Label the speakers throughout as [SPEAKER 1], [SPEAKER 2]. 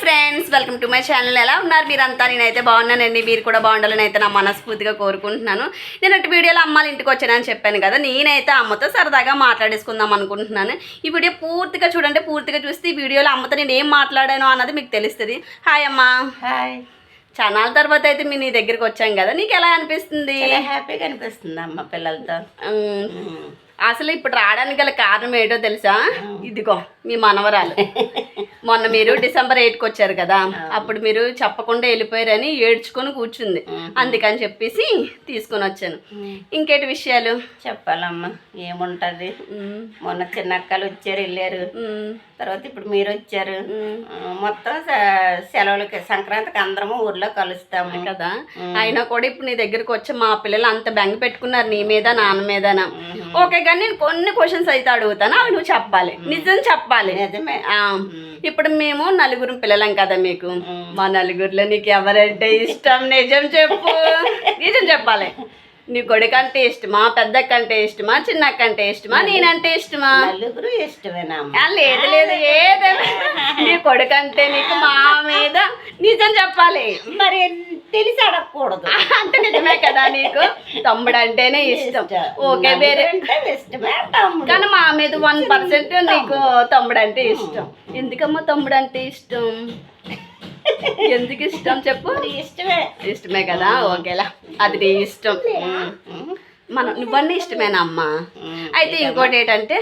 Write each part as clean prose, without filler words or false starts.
[SPEAKER 1] Friends, welcome to my channel. ఎలా ఉన్నారు మీరంతా? నేనైతే బాగున్నానండి. మీరు కూడా బాగుండాలని అయితే నా మనస్ఫూర్తిగా కోరుకుంటున్నాను. నేను ఒక వీడియోలో అమ్మాళ్ళ ఇంటికి వచ్చానని చెప్పాను కదా, నేనైతే అమ్మతో సరదాగా మాట్లాడేసుకుందాం అనుకుంటున్నాను. ఈ వీడియో పూర్తిగా చూడండి. పూర్తిగా చూస్తే ఈ వీడియోలో అమ్మతో నేను ఏం మాట్లాడాను అన్నది మీకు తెలుస్తుంది. హాయ్ అమ్మా.
[SPEAKER 2] హాయ్.
[SPEAKER 1] చాలా తర్వాత అయితే మీ నీ దగ్గరికి వచ్చాం కదా, నీకు ఎలా అనిపిస్తుంది?
[SPEAKER 2] హ్యాపీగా అనిపిస్తుంది అమ్మ పిల్లలతో.
[SPEAKER 1] అసలు ఇప్పుడు రావడానికి గల కారణం ఏంటో తెలుసా? ఇదిగో మీ మనవరాలు. మొన్న మీరు December 8కి వచ్చారు కదా, అప్పుడు మీరు చెప్పకుండా వెళ్ళిపోయారని ఏడ్చుకొని కూర్చుంది. అందుకని చెప్పేసి తీసుకొని వచ్చాను. ఇంకేటి విషయాలు
[SPEAKER 2] చెప్పాలమ్మా, ఏముంటది. మొన్న చిన్నక్కలు వచ్చారు, వెళ్ళారు. తర్వాత ఇప్పుడు మీరు వచ్చారు. మొత్తం సెలవులకి సంక్రాంతికి అందరము ఊర్లో కలుస్తాము
[SPEAKER 1] కదా. అయినా కూడా ఇప్పుడు నీ దగ్గరికి వచ్చి మా పిల్లలు అంత బెంగ పెట్టుకున్నారు నీ మీద నాన్న మీదనా. ఓకే, కానీ నేను కొన్ని క్వశ్చన్స్ అయితే అడుగుతాను, అవి నువ్వు చెప్పాలి, నిజం చెప్పాలి.
[SPEAKER 2] నిజమే.
[SPEAKER 1] ఇప్పుడు మేము నలుగురు పిల్లలం కదా మీకు. మా నలుగురిలో నీకు ఎవరంటే ఇష్టం? నిజం చెప్పు, నిజం చెప్పాలి. నీ కొడుకంటే ఇష్టమా, పెద్దక్కంటే ఇష్టమా, చిన్నక్కంటే ఇష్టమా, నేనంటే ఇష్టమా?
[SPEAKER 2] నలుగురు ఇష్టమేనా?
[SPEAKER 1] లేదు లేదు, ఏదైనా నీ కొడుకంటే నీకు మా మీద నిజం చెప్పాలి.
[SPEAKER 2] మరి తెలిసి అడగకూడదు
[SPEAKER 1] అంటే నిజమే కదా, నీకు తమ్ముడు అంటేనే ఇష్టం. ఓకే, వేరే
[SPEAKER 2] ఇష్టమే,
[SPEAKER 1] కానీ మా మీద 1% నీకు తమ్ముడు అంటే ఇష్టం. ఎందుకమ్మా తమ్ముడు అంటే ఇష్టం? ఎందుకు ఇష్టం చెప్పు?
[SPEAKER 2] ఇష్టమే.
[SPEAKER 1] ఇష్టమే కదా, ఓకేలా, అది నీ ఇష్టం. నువ్వన్నీ ఇష్టమేనా అమ్మా? అయితే ఇంకోటి ఏంటంటే,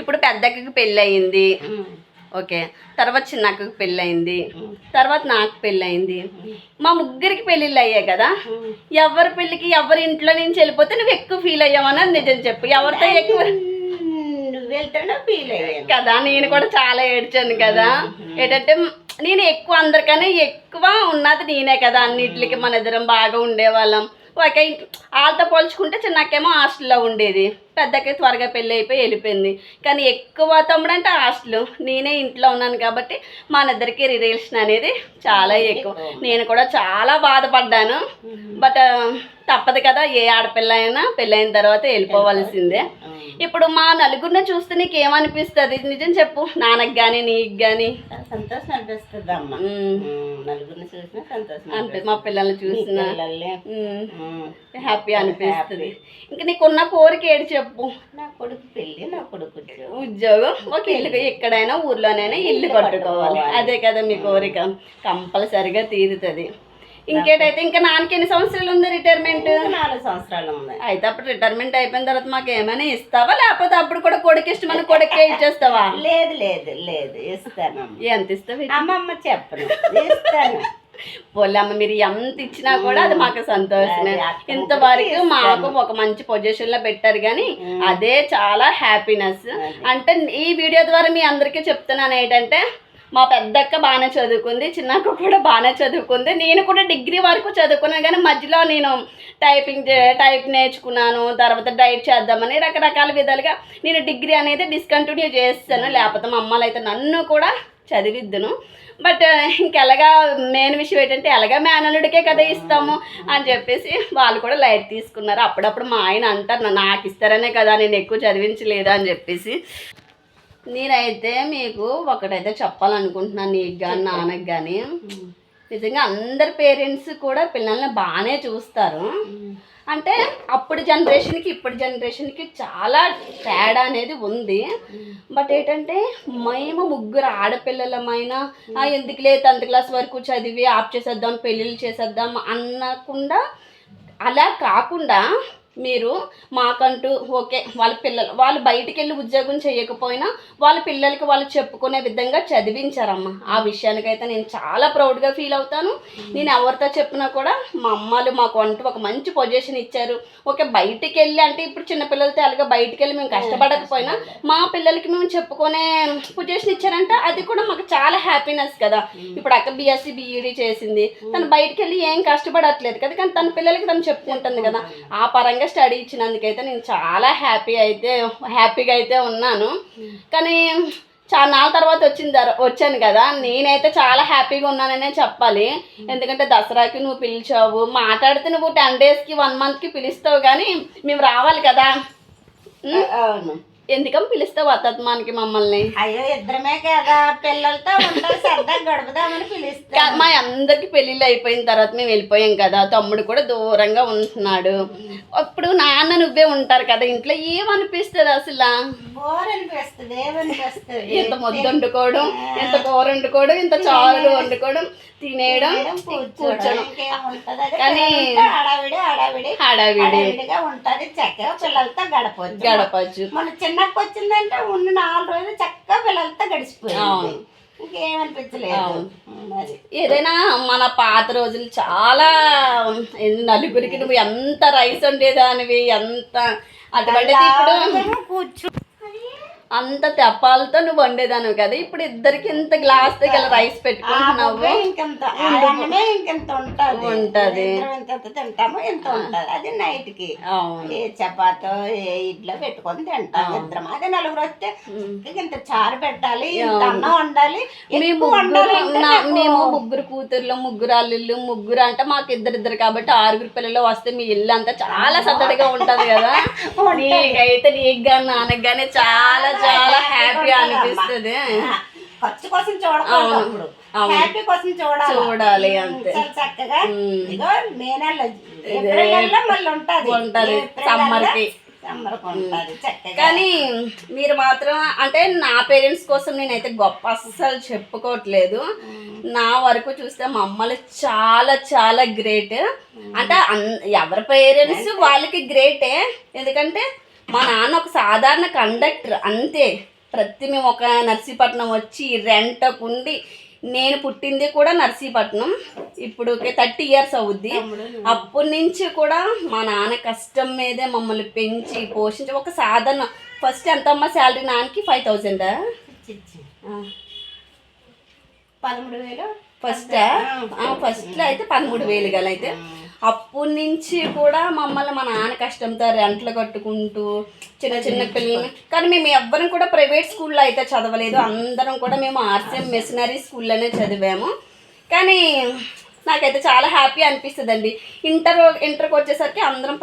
[SPEAKER 1] ఇప్పుడు పెద్దక్కకి పెళ్ళి అయింది, ఓకే, తర్వాత చిన్నక్కకి పెళ్ళి అయింది, తర్వాత నాకు పెళ్ళి అయింది. మా ముగ్గురికి పెళ్ళిళ్ళు అయ్యాయి కదా. ఎవరి పెళ్ళికి ఎవరి ఇంట్లో నుంచి వెళ్ళిపోతే నువ్వు ఎక్కువ ఫీల్ అయ్యావన్నది నిజం చెప్పు. ఎవరితో ఎక్కువ
[SPEAKER 2] వెళ్తానో ఫీల్ అయ్యాను
[SPEAKER 1] కదా. నేను కూడా చాలా ఏడ్చాను కదా. ఏంటంటే నేను ఎక్కువ, అందరికన్నా ఎక్కువ ఉన్నది నేనే కదా అన్నిటికి. మన ఇద్దరం బాగా ఉండేవాళ్ళం. ఒక వాళ్ళతో పోల్చుకుంటే చిన్నకేమో హాస్టల్లో ఉండేది, పెద్దకి త్వరగా పెళ్ళి అయిపోయి వెళ్ళిపోయింది. కానీ ఎక్కువ తమ్ముడు అంటే హాస్టల్, నేనే ఇంట్లో ఉన్నాను కాబట్టి మన ఇద్దరికి రిలేషన్ అనేది చాలా ఎక్కువ. నేను కూడా చాలా బాధపడ్డాను. బట్ తప్పదు కదా, ఏ ఆడపిల్ల అయినా పెళ్ళైన తర్వాత వెళ్ళిపోవాల్సిందే. ఇప్పుడు మా నలుగురిని చూస్తే నీకు ఏమనిపిస్తుంది? నిజం చెప్పు, నాన్నకి కానీ నీకు కానీ.
[SPEAKER 2] సంతోషం అనిపిస్తుంది అమ్మ, నలుగురిని చూసినా సంతోషం అనిపిస్తుంది.
[SPEAKER 1] మా పిల్లల్ని చూసినా హ్యాపీ అనిపిస్తుంది. ఇంకా నీకున్న కోరిక ఏడు చెప్పు.
[SPEAKER 2] నా కొడుకు పెళ్ళి, నా కొడుకు
[SPEAKER 1] ఉద్యోగం, ఒక ఇల్లు, ఎక్కడైనా ఊర్లోనైనా ఇల్లు కట్టుకోవాలి. అదే కదా మీ కోరిక, కంపల్సరిగా తీరుతుంది. ఇంకేటైతే ఇంకా నాన్నకి ఎన్ని సంవత్సరాలు ఉంది రిటైర్మెంట్?
[SPEAKER 2] 4 సంవత్సరాలు ఉంది.
[SPEAKER 1] అయితే అప్పుడు రిటైర్మెంట్ అయిపోయిన తర్వాత మాకు ఏమైనా ఇస్తావా, లేకపోతే అప్పుడు కూడా కొడుకు ఇష్టమని కొడుకే ఇచ్చేస్తావా?
[SPEAKER 2] లేదు లేదు లేదు, ఇస్తాను.
[SPEAKER 1] ఎంత ఇస్తావు?
[SPEAKER 2] అమ్మమ్మ చెప్పను, ఇస్తాను.
[SPEAKER 1] పోలమ్మ, మీరు ఎంత ఇచ్చినా కూడా అది మాకు సంతోషమే. ఇంతవరకు మాకు ఒక మంచి పొజిషన్లో పెట్టారు, కానీ అదే చాలా హ్యాపీనెస్. అంటే ఈ వీడియో ద్వారా మీ అందరికీ చెప్తున్నాను ఏంటంటే, మా పెద్దక్క బాగానే చదువుకుంది, చిన్నక్క కూడా బాగానే చదువుకుంది, నేను కూడా డిగ్రీ వరకు చదువుకున్నాను. కానీ మధ్యలో నేను టైప్ నేర్చుకున్నాను, తర్వాత డైట్ చేద్దామని రకరకాల విధాలుగా నేను డిగ్రీ అనేది డిస్కంటిన్యూ చేస్తాను. లేకపోతే మా అమ్మలు అయితే నన్ను కూడా చదివిద్దును. బట్ ఇంకెలాగా మెయిన్ విషయం ఏంటంటే, ఎలాగా మేనల్లుడికే కదా ఇస్తాము అని చెప్పేసి వాళ్ళు కూడా లైట్ తీసుకున్నారు. అప్పుడప్పుడు మా ఆయన అంటారు, నాకు ఇస్తారనే కదా నేను ఎక్కువ చదివించలేదు అని చెప్పేసి. నేనైతే మీకు ఒకటైతే చెప్పాలనుకుంటున్నాను, నీకు కానీ నాన్నకి కానీ. నిజంగా అందరి పేరెంట్స్ కూడా పిల్లల్ని బాగానే చూస్తారు. అంటే అప్పుడు జనరేషన్కి ఇప్పుడు జనరేషన్కి చాలా తేడా అనేది ఉంది. బట్ ఏంటంటే, మేము ముగ్గురు ఆడపిల్లలమైనా ఎందుకులే 10th క్లాస్ వరకు చదివి ఆప్ చేసేద్దాం, పెళ్ళిళ్ళు చేసేద్దాం అనకుండా, అలా కాకుండా మీరు మాకంటూ ఓకే, వాళ్ళు బయటికి వెళ్ళి ఉద్యోగం చేయకపోయినా వాళ్ళ పిల్లలకి వాళ్ళు చెప్పుకునే విధంగా చదివించారమ్మ. ఆ విషయానికైతే నేను చాలా ప్రౌడ్గా ఫీల్ అవుతాను. నేను ఎవరితో చెప్పినా కూడా మా అమ్మలు మాకు అంటూ ఒక మంచి పొజిషన్ ఇచ్చారు. ఓకే, బయటికి వెళ్ళి అంటే ఇప్పుడు చిన్నపిల్లలతో అలాగే బయటికి వెళ్ళి మేము కష్టపడకపోయినా మా పిల్లలకి మేము చెప్పుకునే పొజిషన్ ఇచ్చారంటే అది కూడా మాకు చాలా హ్యాపీనెస్ కదా. ఇప్పుడు అక్క BSc BEd చేసింది, తను బయటికి వెళ్ళి ఏం కష్టపడట్లేదు కదా, కానీ తన పిల్లలకి తను చెప్పుకుంటుంది కదా. ఆ పరంగా స్టడీ ఇచ్చినందుకైతే నేను చాలా హ్యాపీగా అయితే ఉన్నాను. కానీ చాలా నాళ్ళ తర్వాత వచ్చాను కదా, నేనైతే చాలా హ్యాపీగా ఉన్నాననే చెప్పాలి. ఎందుకంటే దసరాకి నువ్వు పిలిచావు, మాట్లాడితే నువ్వు 10 daysకి 1 monthకి పిలుస్తావు, కానీ మేము రావాలి కదా. ఎందుకని పిలుస్తావు అత్తమానికి మమ్మల్ని?
[SPEAKER 2] అయ్యో ఇద్దరమే కదా, పిల్లలతో ఉంటారు, సరదా గడుపుదామని పిలుస్తా.
[SPEAKER 1] మా అందరికి పెళ్ళిళ్ళు అయిపోయిన తర్వాత మేము వెళ్ళిపోయాం కదా, తమ్ముడు కూడా దూరంగా ఉంటున్నాడు. అప్పుడు నాన్న నువ్వే ఉంటారు కదా ఇంట్లో, ఏమనిపిస్తుంది అసలు?
[SPEAKER 2] బోర్ అనిపిస్తుంది. ఏమనిపిస్తుంది?
[SPEAKER 1] ఇంత ముద్ద వండుకోవడం, ఇంత కూర వండుకోవడం, ఇంత చారు వండుకోవడం, తినేయడం, కూర్చోడం. కానీ
[SPEAKER 2] హడావిడిగా ఉంటది. చక్కగా పిల్లలతో గడపచ్చు. మన చిన్నకి వచ్చిందంటే ఉన్న 4 రోజులు చక్కగా పిల్లలతో గడిచిపోయింది. ఇంకేమనిపించలేదు.
[SPEAKER 1] ఏదైనా మన పాత రోజులు చాలా, నలుగురికి నువ్వు ఎంత రైస్ వండేదానివి, ఎంత అటువంటిది ఇప్పుడు
[SPEAKER 2] కూర్చో
[SPEAKER 1] అంత తెప్పాలతో నువ్వు వండేదాను కదా, ఇప్పుడు ఇద్దరికి ఇంత గ్లాస్ దగ్గర రైస్ పెట్టుకుంటున్నావు.
[SPEAKER 2] ఇంకెంత ఉంటది తింటాము, ఎంత ఉంటది. అది నైట్ కి ఏ చపాతో ఏ ఇడ్లో పెట్టుకొని తింటాము ఇద్దరం. అదే నలుగురు వస్తే ఇంత చారు పెట్టాలి, ఇంత అన్నం వండాలి.
[SPEAKER 1] మేము ముగ్గురు కూతుర్లు, ముగ్గురు అల్లుళ్ళు, ముగ్గురు అంటే మాకు ఇద్దరిద్దరు కాబట్టి 6 పిల్లలు వస్తే మీ ఇల్లు అంతా చాలా సందడిగా ఉంటది కదా. నీకైతే నీకు కానీ నాన్నకు కానీ చాలా చాలా హ్యాపీ అనిపిస్తుంది.
[SPEAKER 2] ఖర్చు కోసం చూడకూడదు, హ్యాపీ కోసం చూడాలి అంతే. చక్కగా ఇదిగో మే నెలలో మళ్ళీ ఉంటది
[SPEAKER 1] సమ్మర్ కి. కానీ మీరు మాత్రం అంటే నా పేరెంట్స్ కోసం నేనైతే గొప్ప అస్సలు చెప్పుకోవట్లేదు. నా వరకు చూస్తే మా అమ్మలు చాలా చాలా గ్రేట్. అంటే ఎవరి పేరెంట్స్ వాళ్ళకి గ్రేటే, ఎందుకంటే మా నాన్న ఒక సాధారణ కండక్టర్ అంతే. మేము ఒక నర్సీపట్నం వచ్చి రెంట్కు ఉండి, నేను పుట్టింది కూడా నర్సీపట్నం, ఇప్పుడు 30 ఇయర్స్ అవుద్ది. అప్పటి నుంచి కూడా మా నాన్న కష్టం మీదే మమ్మల్ని పెంచి పోషించి ఒక సాధారణ. ఫస్ట్ ఎంతమ్మా శాలరీ నాన్నకి? 5,000.
[SPEAKER 2] 13,000
[SPEAKER 1] ఫస్ట్లో అయితే 13,000 గల. అయితే అప్పటి నుంచి కూడా మమ్మల్ని మా నాన్న కష్టంతో రెంట్లు కట్టుకుంటూ చిన్న చిన్న పిల్లల్ని. కానీ మేము ఎవ్వరం కూడా ప్రైవేట్ స్కూల్లో అయితే చదవలేదు, అందరం కూడా మేము ఆర్సిఎం మిషనరీ స్కూల్లోనే చదివాము. కానీ నాకైతే చాలా హ్యాపీ అనిపిస్తుందండి. ఇంటర్కి వచ్చేసరికి అందరం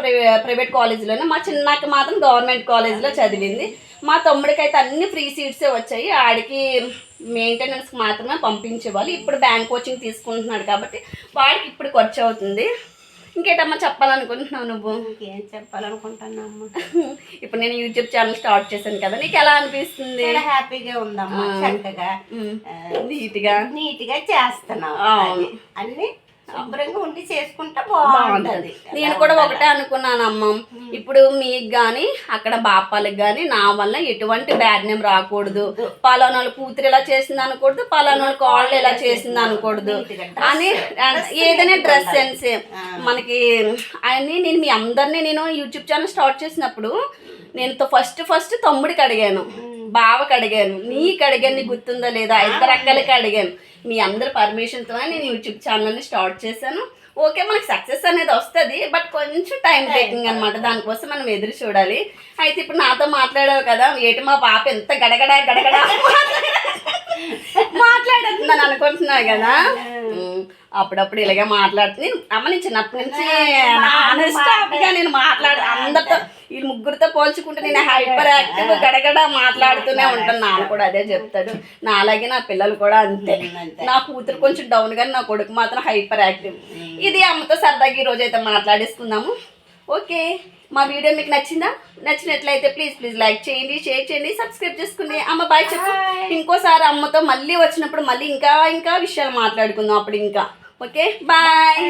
[SPEAKER 1] ప్రైవేట్ కాలేజీలోనే, మా చిన్నకి మాత్రం గవర్నమెంట్ కాలేజీలో చదివింది. మా తమ్ముడికి అయితే అన్ని ఫ్రీ సీట్సే వచ్చాయి, ఆడికి మెయింటెనెన్స్కి మాత్రమే పంపించేవాళ్ళు. ఇప్పుడు బ్యాంక్ కోచింగ్ తీసుకుంటున్నాడు కాబట్టి వాడికి ఇప్పుడు ఖర్చు అవుతుంది. ఇంకేటమ్మా చెప్పాలనుకుంటున్నావు నువ్వు?
[SPEAKER 2] ఏం చెప్పాలనుకుంటున్నామ్మా,
[SPEAKER 1] ఇప్పుడు నేను యూట్యూబ్ ఛానల్ స్టార్ట్ చేశాను కదా, నీకు ఎలా అనిపిస్తుంది?
[SPEAKER 2] హ్యాపీగా ఉందమ్మా, చక్కగా నీట్గా చేస్తున్నావు. అన్ని శుభ్రంగా ఉండి చేసుకుంటా బాగుంటది.
[SPEAKER 1] నేను కూడా ఒకటే అనుకున్నానమ్మ, ఇప్పుడు మీకు కానీ అక్కడ బాపాలకు కానీ నా వల్ల ఎటువంటి బ్యాడ్ నేమ్ రాకూడదు, పలానా కూతురు ఎలా చేసింది అనకూడదు, పలానా కాళ్ళు ఎలా చేసింది అనకూడదు అని. ఏదైనా డ్రెస్ సెన్స్ మనకి అని నేను మీ అందరినీ, నేను యూట్యూబ్ ఛానల్ స్టార్ట్ చేసినప్పుడు నేను ఫస్ట్ తమ్ముడికి అడిగాను, బావకి అడిగాను, నీకు అడిగాను, నీకు గుర్తుందా లేదా, 2 అక్కలకి అడిగాను. మీ అందరి పర్మిషన్తో నేను యూట్యూబ్ ఛానల్ని స్టార్ట్ చేశాను. ఓకే, మనకి సక్సెస్ అనేది వస్తుంది, బట్ కొంచెం టైం టేకింగ్ అనమాట. దానికోసం మనం ఎదురు చూడాలి. అయితే ఇప్పుడు నాతో మాట్లాడావు కదా, ఏటి మా పాప ఎంత గడగడ మాట్లాడుతుందని అనుకుంటున్నా కదా. అప్పుడప్పుడు ఇలాగే మాట్లాడుతుంది అమ్మ. నేను చిన్నప్పటి నుంచి నేను అందరితో ఈ ముగ్గురితో పోల్చుకుంటే నేను హైపర్ యాక్టివ్ గడగడ మాట్లాడుతూనే ఉంటాను. నాన్న కూడా అదే చెప్తాడు, నా అలాగే నా పిల్లలు కూడా అంతే. నా కూతురు కొంచెం డౌన్ కానీ నా కొడుకు మాత్రం హైపర్ యాక్టివ్. ఇది అమ్మతో సరదాగా ఈరోజు అయితే మాట్లాడేసుకుందాము. ఓకే, మా వీడియో మీకు నచ్చినట్లయితే ప్లీజ్ లైక్ చేయండి, షేర్ చేయండి, సబ్స్క్రైబ్ చేసుకోండి. అమ్మ బాయ్ చెప్పు. ఇంకోసారి అమ్మతో మళ్ళీ వచ్చినప్పుడు మళ్ళీ ఇంకా విషయాలు మాట్లాడుకుందాం అప్పుడు ఇంకా. Okay bye.